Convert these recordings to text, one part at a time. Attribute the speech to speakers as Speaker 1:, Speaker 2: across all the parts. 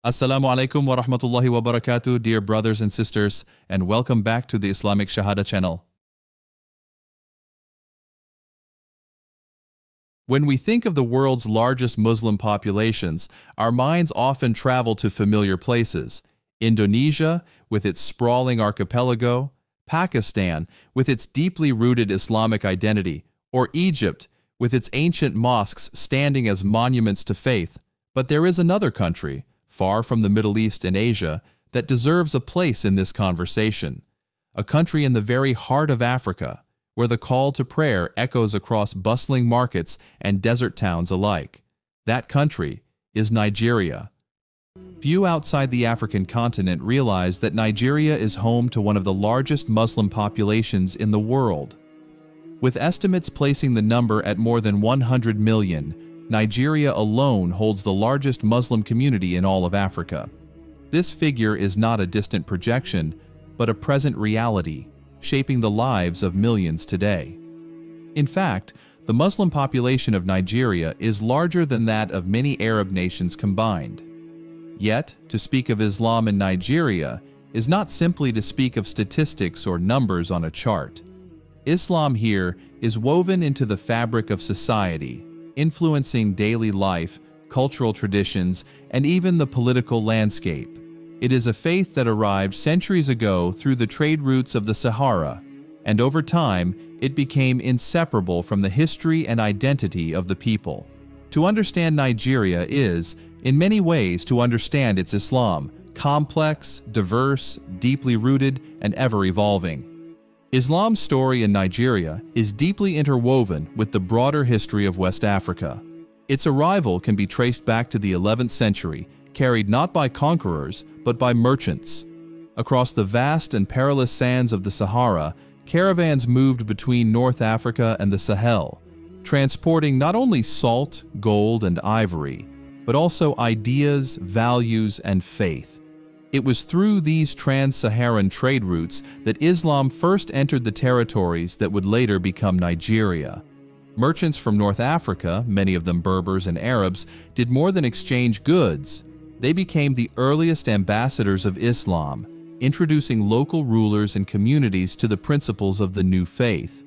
Speaker 1: Assalamu alaikum wa rahmatullahi wa barakatuh, dear brothers and sisters, and welcome back to the Islamic SHAHADA channel. When we think of the world's largest Muslim populations, our minds often travel to familiar places. Indonesia, with its sprawling archipelago, Pakistan, with its deeply rooted Islamic identity, or Egypt, with its ancient mosques standing as monuments to faith. But there is another country, far from the Middle East and Asia, that deserves a place in this conversation. A country in the very heart of Africa, where the call to prayer echoes across bustling markets and desert towns alike. That country is Nigeria. Few outside the African continent realize that Nigeria is home to one of the largest Muslim populations in the world. With estimates placing the number at more than 100 million, Nigeria alone holds the largest Muslim community in all of Africa. This figure is not a distant projection, but a present reality, shaping the lives of millions today. In fact, the Muslim population of Nigeria is larger than that of many Arab nations combined. Yet, to speak of Islam in Nigeria is not simply to speak of statistics or numbers on a chart. Islam here is woven into the fabric of society, influencing daily life, cultural traditions, and even the political landscape. It is a faith that arrived centuries ago through the trade routes of the Sahara, and over time, it became inseparable from the history and identity of the people. To understand Nigeria is, in many ways, to understand its Islam, complex, diverse, deeply rooted, and ever-evolving. Islam's story in Nigeria is deeply interwoven with the broader history of West Africa. Its arrival can be traced back to the 11th century, carried not by conquerors, but by merchants. Across the vast and perilous sands of the Sahara, caravans moved between North Africa and the Sahel, transporting not only salt, gold, and ivory, but also ideas, values, and faith. It was through these trans-Saharan trade routes that Islam first entered the territories that would later become Nigeria. Merchants from North Africa, many of them Berbers and Arabs, did more than exchange goods. They became the earliest ambassadors of Islam, introducing local rulers and communities to the principles of the new faith.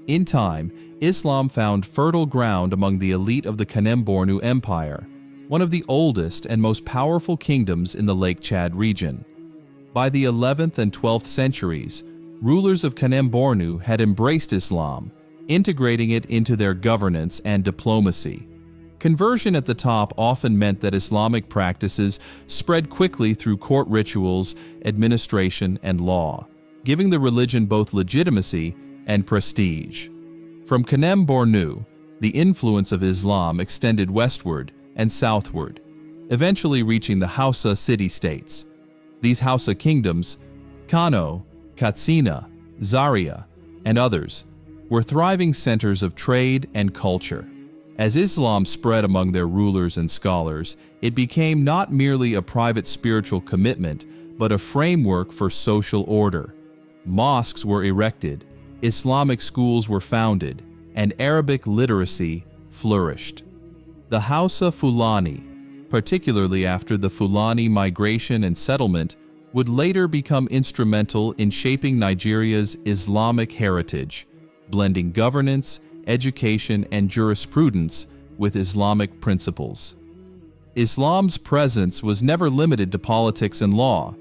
Speaker 1: In time, Islam found fertile ground among the elite of the Kanem-Bornu Empire, one of the oldest and most powerful kingdoms in the Lake Chad region. By the 11th and 12th centuries, rulers of Kanem-Bornu had embraced Islam, integrating it into their governance and diplomacy. Conversion at the top often meant that Islamic practices spread quickly through court rituals, administration, and law, giving the religion both legitimacy and prestige. From Kanem-Bornu, the influence of Islam extended westward and southward, eventually reaching the Hausa city-states. These Hausa kingdoms, Kano, Katsina, Zaria, and others, were thriving centers of trade and culture. As Islam spread among their rulers and scholars, it became not merely a private spiritual commitment, but a framework for social order. Mosques were erected, Islamic schools were founded, and Arabic literacy flourished. The Hausa Fulani, particularly after the Fulani migration and settlement, would later become instrumental in shaping Nigeria's Islamic heritage, blending governance, education, and jurisprudence with Islamic principles. Islam's presence was never limited to politics and law.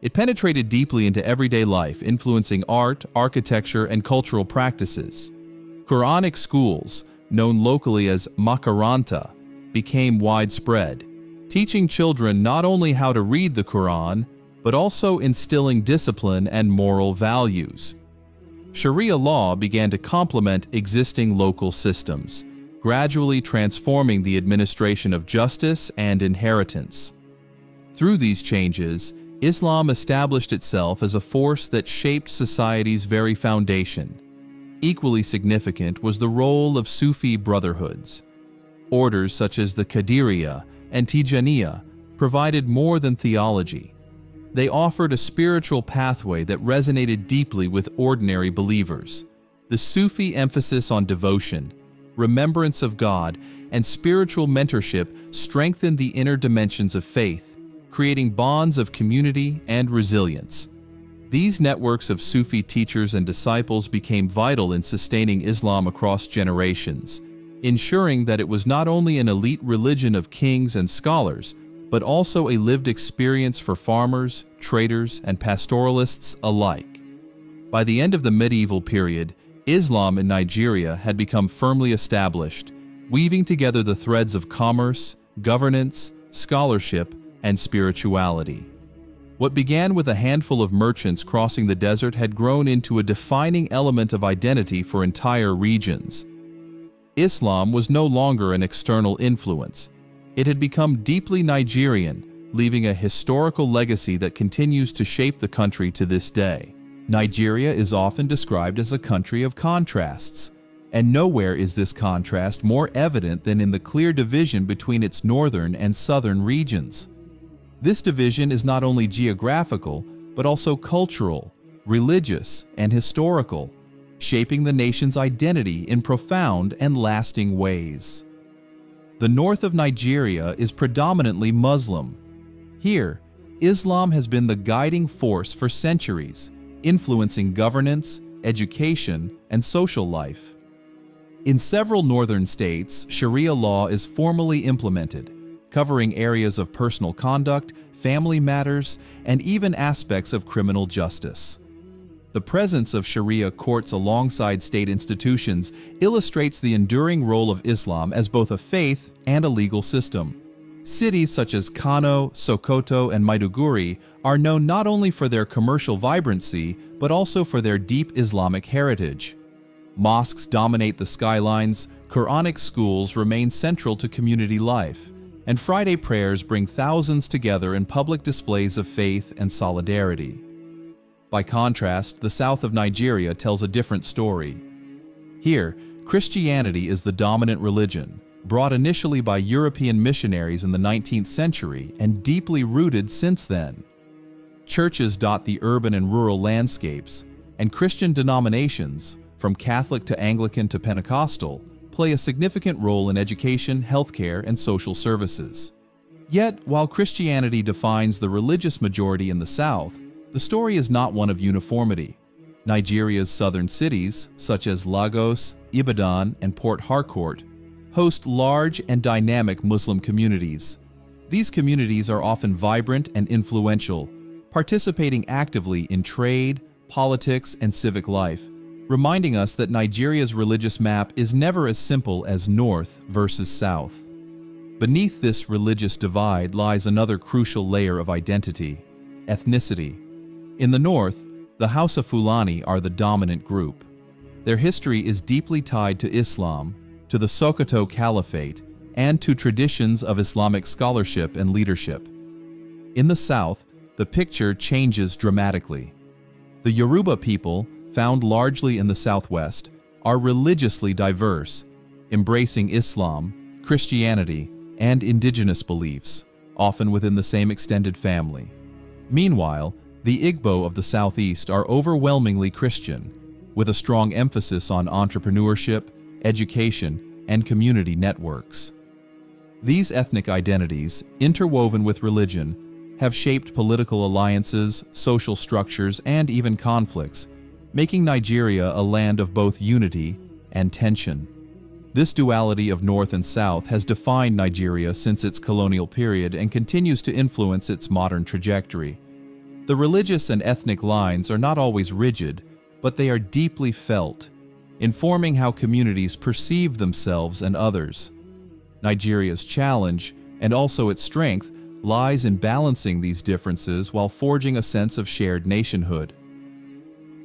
Speaker 1: It penetrated deeply into everyday life, influencing art, architecture, and cultural practices. Quranic schools, known locally as makaranta, became widespread, teaching children not only how to read the Quran, but also instilling discipline and moral values. Sharia law began to complement existing local systems, gradually transforming the administration of justice and inheritance. Through these changes, Islam established itself as a force that shaped society's very foundation. Equally significant was the role of Sufi brotherhoods. Orders such as the Qadiriya and Tijaniya provided more than theology. They offered a spiritual pathway that resonated deeply with ordinary believers. The Sufi emphasis on devotion, remembrance of God, and spiritual mentorship strengthened the inner dimensions of faith, creating bonds of community and resilience. These networks of Sufi teachers and disciples became vital in sustaining Islam across generations, ensuring that it was not only an elite religion of kings and scholars, but also a lived experience for farmers, traders, and pastoralists alike. By the end of the medieval period, Islam in Nigeria had become firmly established, weaving together the threads of commerce, governance, scholarship, and spirituality. What began with a handful of merchants crossing the desert had grown into a defining element of identity for entire regions. Islam was no longer an external influence. It had become deeply Nigerian, leaving a historical legacy that continues to shape the country to this day. Nigeria is often described as a country of contrasts, and nowhere is this contrast more evident than in the clear division between its northern and southern regions. This division is not only geographical, but also cultural, religious, and historical, shaping the nation's identity in profound and lasting ways. The north of Nigeria is predominantly Muslim. Here, Islam has been the guiding force for centuries, influencing governance, education, and social life. In several northern states, Sharia law is formally implemented, covering areas of personal conduct, family matters, and even aspects of criminal justice. The presence of Sharia courts alongside state institutions illustrates the enduring role of Islam as both a faith and a legal system. Cities such as Kano, Sokoto, and Maiduguri are known not only for their commercial vibrancy, but also for their deep Islamic heritage. Mosques dominate the skylines, Quranic schools remain central to community life, and Friday prayers bring thousands together in public displays of faith and solidarity. By contrast, the south of Nigeria tells a different story. Here, Christianity is the dominant religion, brought initially by European missionaries in the 19th century and deeply rooted since then. Churches dot the urban and rural landscapes, and Christian denominations, from Catholic to Anglican to Pentecostal, play a significant role in education, healthcare, and social services. Yet, while Christianity defines the religious majority in the South, the story is not one of uniformity. Nigeria's southern cities, such as Lagos, Ibadan, and Port Harcourt, host large and dynamic Muslim communities. These communities are often vibrant and influential, participating actively in trade, politics, and civic life, reminding us that Nigeria's religious map is never as simple as North versus South. Beneath this religious divide lies another crucial layer of identity: ethnicity. In the North, the Hausa Fulani are the dominant group. Their history is deeply tied to Islam, to the Sokoto Caliphate, and to traditions of Islamic scholarship and leadership. In the South, the picture changes dramatically. The Yoruba people, found largely in the Southwest, are religiously diverse, embracing Islam, Christianity, and indigenous beliefs, often within the same extended family. Meanwhile, the Igbo of the Southeast are overwhelmingly Christian, with a strong emphasis on entrepreneurship, education, and community networks. These ethnic identities, interwoven with religion, have shaped political alliances, social structures, and even conflicts, making Nigeria a land of both unity and tension. This duality of North and South has defined Nigeria since its colonial period and continues to influence its modern trajectory. The religious and ethnic lines are not always rigid, but they are deeply felt, informing how communities perceive themselves and others. Nigeria's challenge, and also its strength, lies in balancing these differences while forging a sense of shared nationhood.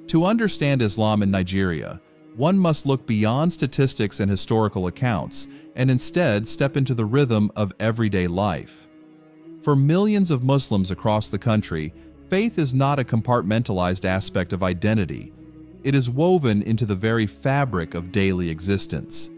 Speaker 1: To understand Islam in Nigeria, one must look beyond statistics and historical accounts and instead step into the rhythm of everyday life. For millions of Muslims across the country, faith is not a compartmentalized aspect of identity. It is woven into the very fabric of daily existence.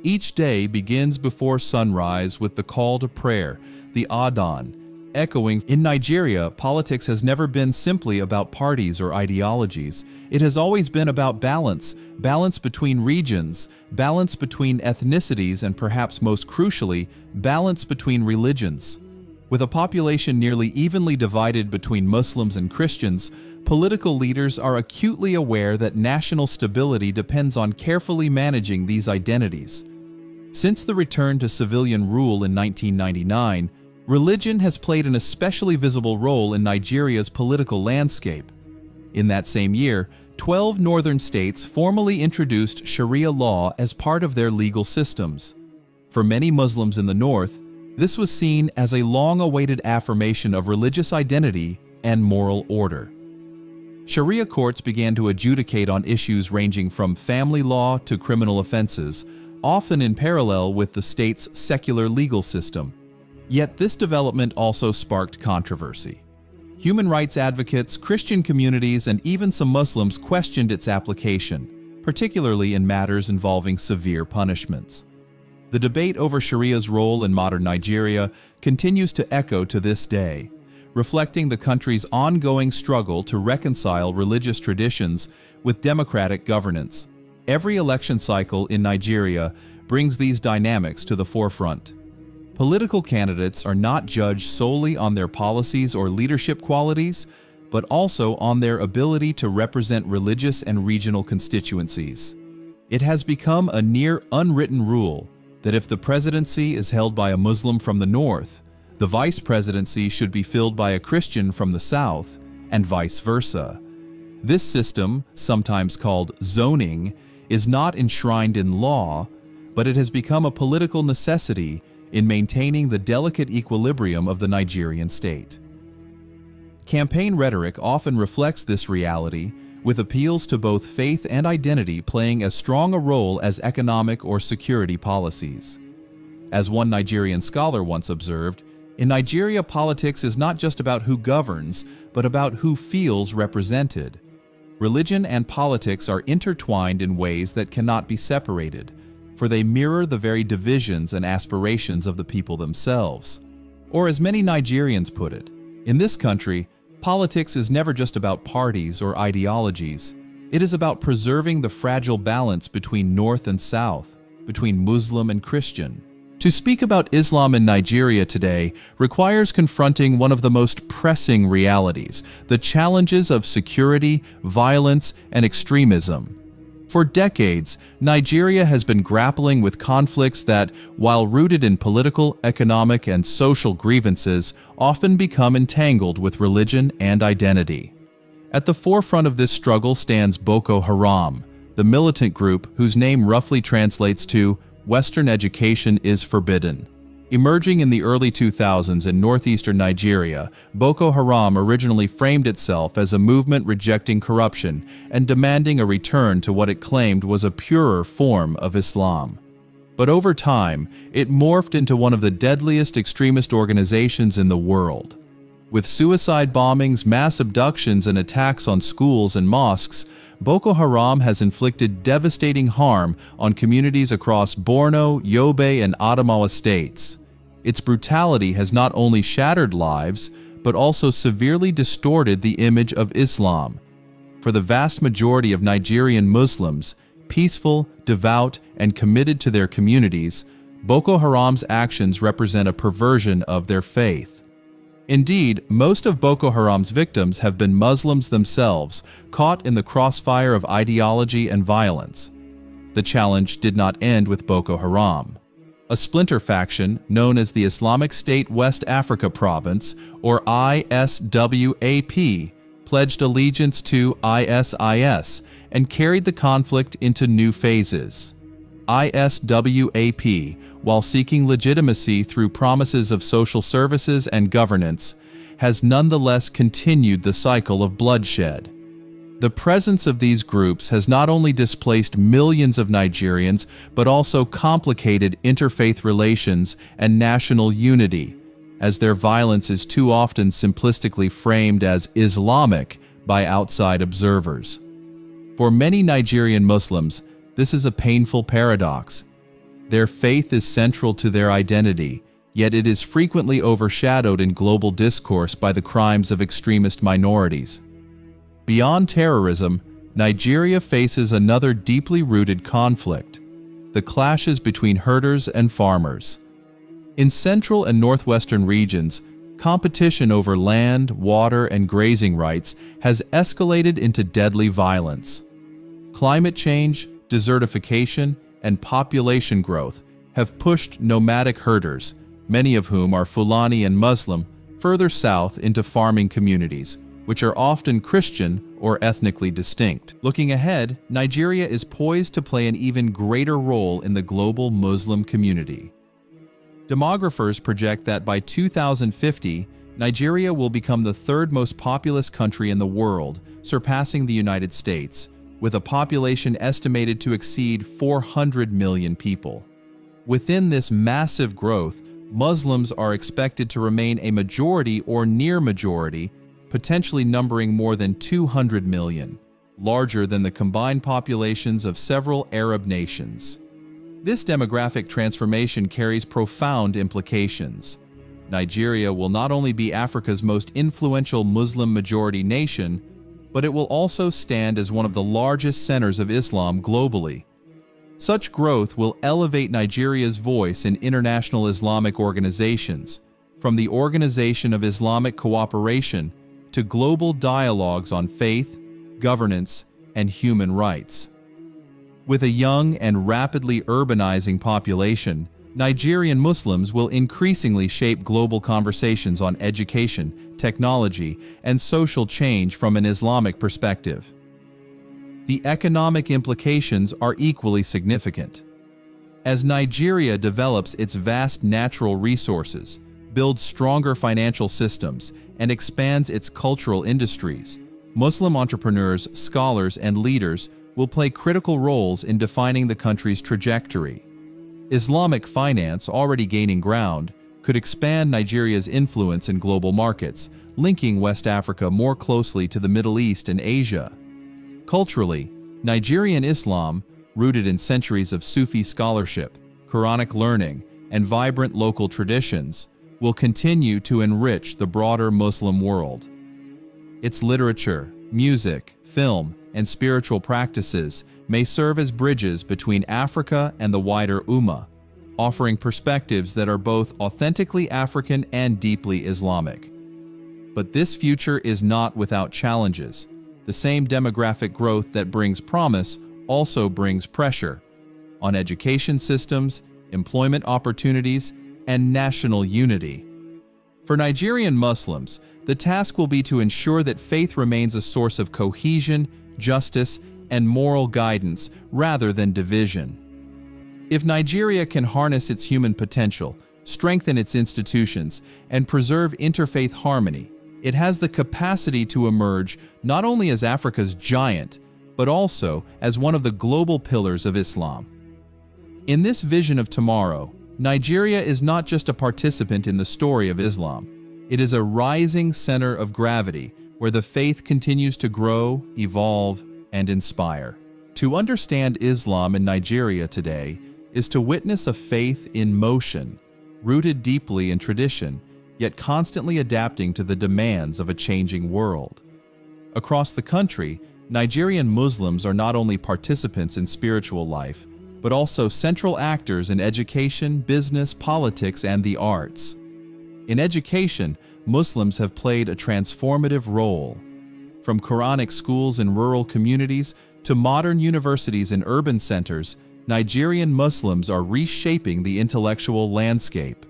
Speaker 1: Each day begins before sunrise with the call to prayer, the adhan, echoing. In Nigeria, politics has never been simply about parties or ideologies. It has always been about balance, balance between regions, balance between ethnicities, and perhaps most crucially, balance between religions. With a population nearly evenly divided between Muslims and Christians, political leaders are acutely aware that national stability depends on carefully managing these identities. Since the return to civilian rule in 1999, religion has played an especially visible role in Nigeria's political landscape. In that same year, 12 northern states formally introduced Sharia law as part of their legal systems. For many Muslims in the north, this was seen as a long-awaited affirmation of religious identity and moral order. Sharia courts began to adjudicate on issues ranging from family law to criminal offenses, often in parallel with the state's secular legal system. Yet this development also sparked controversy. Human rights advocates, Christian communities, and even some Muslims questioned its application, particularly in matters involving severe punishments. The debate over Sharia's role in modern Nigeria continues to echo to this day, reflecting the country's ongoing struggle to reconcile religious traditions with democratic governance. Every election cycle in Nigeria brings these dynamics to the forefront. Political candidates are not judged solely on their policies or leadership qualities, but also on their ability to represent religious and regional constituencies. It has become a near unwritten rule that if the presidency is held by a Muslim from the north, the vice presidency should be filled by a Christian from the south, and vice versa. This system, sometimes called zoning, is not enshrined in law, but it has become a political necessity in maintaining the delicate equilibrium of the Nigerian state. Campaign rhetoric often reflects this reality, with appeals to both faith and identity playing as strong a role as economic or security policies. As one Nigerian scholar once observed, in Nigeria, politics is not just about who governs, but about who feels represented. Religion and politics are intertwined in ways that cannot be separated, for they mirror the very divisions and aspirations of the people themselves. Or as many Nigerians put it, in this country, politics is never just about parties or ideologies. It is about preserving the fragile balance between North and South, between Muslim and Christian. To speak about Islam in Nigeria today requires confronting one of the most pressing realities, the challenges of security, violence, and extremism. For decades, Nigeria has been grappling with conflicts that, while rooted in political, economic, and social grievances, often become entangled with religion and identity. At the forefront of this struggle stands Boko Haram, the militant group whose name roughly translates to "Western education is forbidden." Emerging in the early 2000s in northeastern Nigeria, Boko Haram originally framed itself as a movement rejecting corruption and demanding a return to what it claimed was a purer form of Islam. But over time, it morphed into one of the deadliest extremist organizations in the world. With suicide bombings, mass abductions, and attacks on schools and mosques, Boko Haram has inflicted devastating harm on communities across Borno, Yobe, and Adamawa states. Its brutality has not only shattered lives, but also severely distorted the image of Islam. For the vast majority of Nigerian Muslims, peaceful, devout, and committed to their communities, Boko Haram's actions represent a perversion of their faith. Indeed, most of Boko Haram's victims have been Muslims themselves, caught in the crossfire of ideology and violence. The challenge did not end with Boko Haram. A splinter faction, known as the Islamic State West Africa Province, or ISWAP, pledged allegiance to ISIS and carried the conflict into new phases. ISWAP, while seeking legitimacy through promises of social services and governance, has nonetheless continued the cycle of bloodshed. The presence of these groups has not only displaced millions of Nigerians, but also complicated interfaith relations and national unity, as their violence is too often simplistically framed as Islamic by outside observers. For many Nigerian Muslims, this is a painful paradox. Their faith is central to their identity, yet it is frequently overshadowed in global discourse by the crimes of extremist minorities. Beyond terrorism, Nigeria faces another deeply rooted conflict: the clashes between herders and farmers. In central and northwestern regions, competition over land, water, and grazing rights has escalated into deadly violence. Climate change, desertification, and population growth have pushed nomadic herders, many of whom are Fulani and Muslim, further south into farming communities, which are often Christian or ethnically distinct. Looking ahead, Nigeria is poised to play an even greater role in the global Muslim community. Demographers project that by 2050, Nigeria will become the third most populous country in the world, surpassing the United States, with a population estimated to exceed 400 million people. Within this massive growth, Muslims are expected to remain a majority or near majority, potentially numbering more than 200 million, larger than the combined populations of several Arab nations. This demographic transformation carries profound implications. Nigeria will not only be Africa's most influential Muslim-majority nation, but it will also stand as one of the largest centers of Islam globally. Such growth will elevate Nigeria's voice in international Islamic organizations, from the Organization of Islamic Cooperation to global dialogues on faith, governance, and human rights. With a young and rapidly urbanizing population, Nigerian Muslims will increasingly shape global conversations on education, technology, and social change from an Islamic perspective. The economic implications are equally significant. As Nigeria develops its vast natural resources, builds stronger financial systems, and expands its cultural industries, Muslim entrepreneurs, scholars, and leaders will play critical roles in defining the country's trajectory. Islamic finance, already gaining ground, could expand Nigeria's influence in global markets, linking West Africa more closely to the Middle East and Asia. Culturally, Nigerian Islam, rooted in centuries of Sufi scholarship, Quranic learning, and vibrant local traditions, will continue to enrich the broader Muslim world. Its literature, music, film, and spiritual practices may serve as bridges between Africa and the wider Ummah, offering perspectives that are both authentically African and deeply Islamic. But this future is not without challenges. The same demographic growth that brings promise also brings pressure on education systems, employment opportunities, and national unity. For Nigerian Muslims, the task will be to ensure that faith remains a source of cohesion, justice, and moral guidance rather than division. If Nigeria can harness its human potential, strengthen its institutions, and preserve interfaith harmony, it has the capacity to emerge not only as Africa's giant, but also as one of the global pillars of Islam. In this vision of tomorrow, Nigeria is not just a participant in the story of Islam. It is a rising center of gravity where the faith continues to grow, evolve, and inspire. To understand Islam in Nigeria today is to witness a faith in motion, rooted deeply in tradition, yet constantly adapting to the demands of a changing world. Across the country, Nigerian Muslims are not only participants in spiritual life, but also central actors in education, business, politics, and the arts. In education, Muslims have played a transformative role. From Quranic schools in rural communities to modern universities in urban centers, Nigerian Muslims are reshaping the intellectual landscape.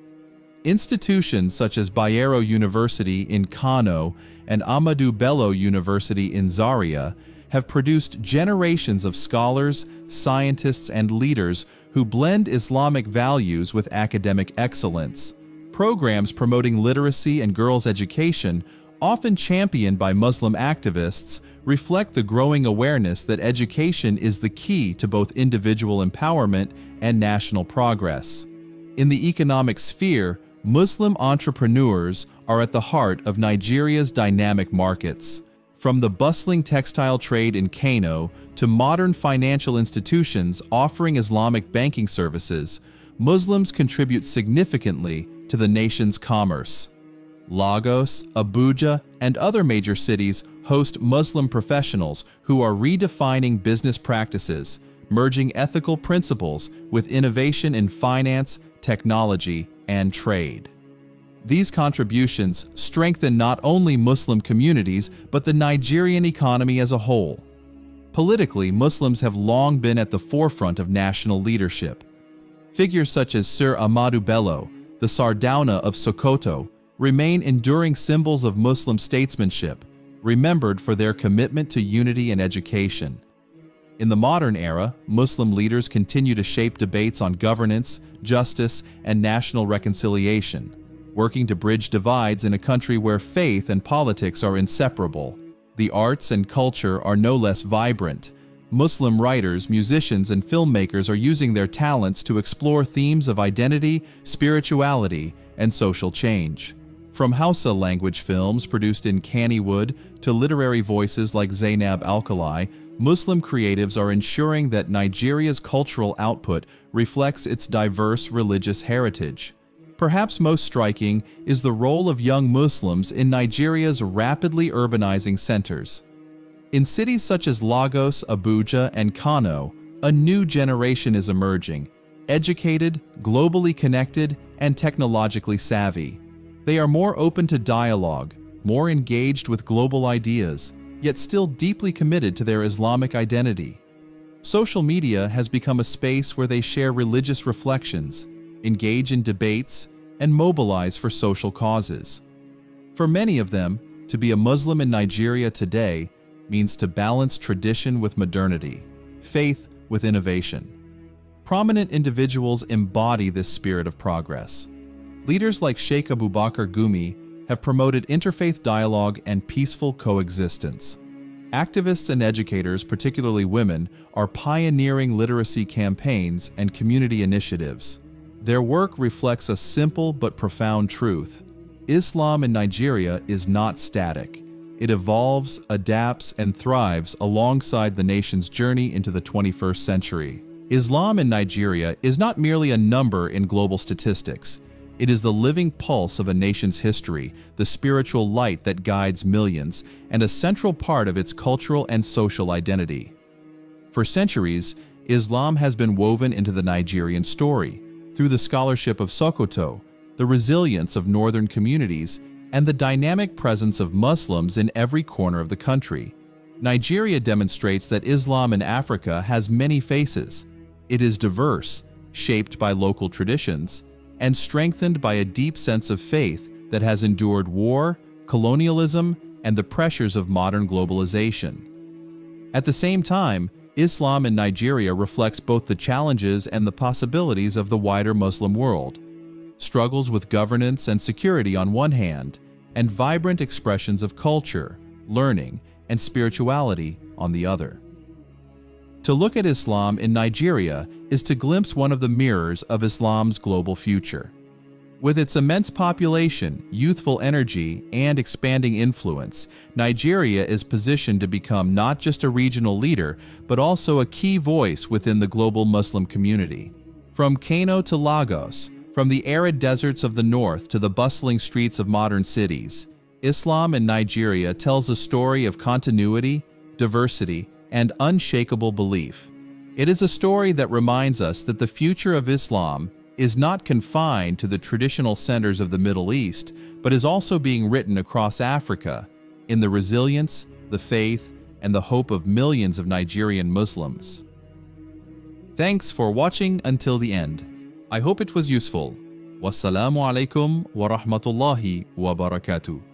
Speaker 1: Institutions such as Bayero University in Kano and Ahmadu Bello University in Zaria have produced generations of scholars, scientists, and leaders who blend Islamic values with academic excellence. Programs promoting literacy and girls' education, often championed by Muslim activists, reflect the growing awareness that education is the key to both individual empowerment and national progress. In the economic sphere, Muslim entrepreneurs are at the heart of Nigeria's dynamic markets. From the bustling textile trade in Kano to modern financial institutions offering Islamic banking services, Muslims contribute significantly to the nation's commerce. Lagos, Abuja, and other major cities host Muslim professionals who are redefining business practices, merging ethical principles with innovation in finance, technology, and trade. These contributions strengthen not only Muslim communities but the Nigerian economy as a whole. Politically, Muslims have long been at the forefront of national leadership. Figures such as Sir Ahmadu Bello, the Sardauna of Sokoto, remain enduring symbols of Muslim statesmanship, remembered for their commitment to unity and education. In the modern era, Muslim leaders continue to shape debates on governance, justice, and national reconciliation, working to bridge divides in a country where faith and politics are inseparable. The arts and culture are no less vibrant. Muslim writers, musicians, and filmmakers are using their talents to explore themes of identity, spirituality, and social change. From Hausa language films produced in Kannywood to literary voices like Zainab Alkali, Muslim creatives are ensuring that Nigeria's cultural output reflects its diverse religious heritage. Perhaps most striking is the role of young Muslims in Nigeria's rapidly urbanizing centers. In cities such as Lagos, Abuja, and Kano, a new generation is emerging, educated, globally connected, and technologically savvy. They are more open to dialogue, more engaged with global ideas, yet still deeply committed to their Islamic identity. Social media has become a space where they share religious reflections, engage in debates, and mobilize for social causes. For many of them, to be a Muslim in Nigeria today means to balance tradition with modernity, faith with innovation. Prominent individuals embody this spirit of progress. Leaders like Sheikh Abubakar Gumi have promoted interfaith dialogue and peaceful coexistence. Activists and educators, particularly women, are pioneering literacy campaigns and community initiatives. Their work reflects a simple but profound truth. Islam in Nigeria is not static. It evolves, adapts, and thrives alongside the nation's journey into the 21st century. Islam in Nigeria is not merely a number in global statistics. It is the living pulse of a nation's history, the spiritual light that guides millions, and a central part of its cultural and social identity. For centuries, Islam has been woven into the Nigerian story, through the scholarship of Sokoto, the resilience of northern communities, and the dynamic presence of Muslims in every corner of the country. Nigeria demonstrates that Islam in Africa has many faces. It is diverse, shaped by local traditions, and strengthened by a deep sense of faith that has endured war, colonialism, and the pressures of modern globalization. At the same time, Islam in Nigeria reflects both the challenges and the possibilities of the wider Muslim world. Struggles with governance and security on one hand, and vibrant expressions of culture, learning, and spirituality on the other. To look at Islam in Nigeria is to glimpse one of the mirrors of Islam's global future. With its immense population, youthful energy, and expanding influence, Nigeria is positioned to become not just a regional leader, but also a key voice within the global Muslim community. From Kano to Lagos, from the arid deserts of the north to the bustling streets of modern cities, Islam in Nigeria tells a story of continuity, diversity, and unshakable belief. It is a story that reminds us that the future of Islam is not confined to the traditional centers of the Middle East, but is also being written across Africa in the resilience, the faith, and the hope of millions of Nigerian Muslims. Thanks for watching until the end. I hope it was useful. Wassalamu alaikum wa rahmatullahi wa barakatuh.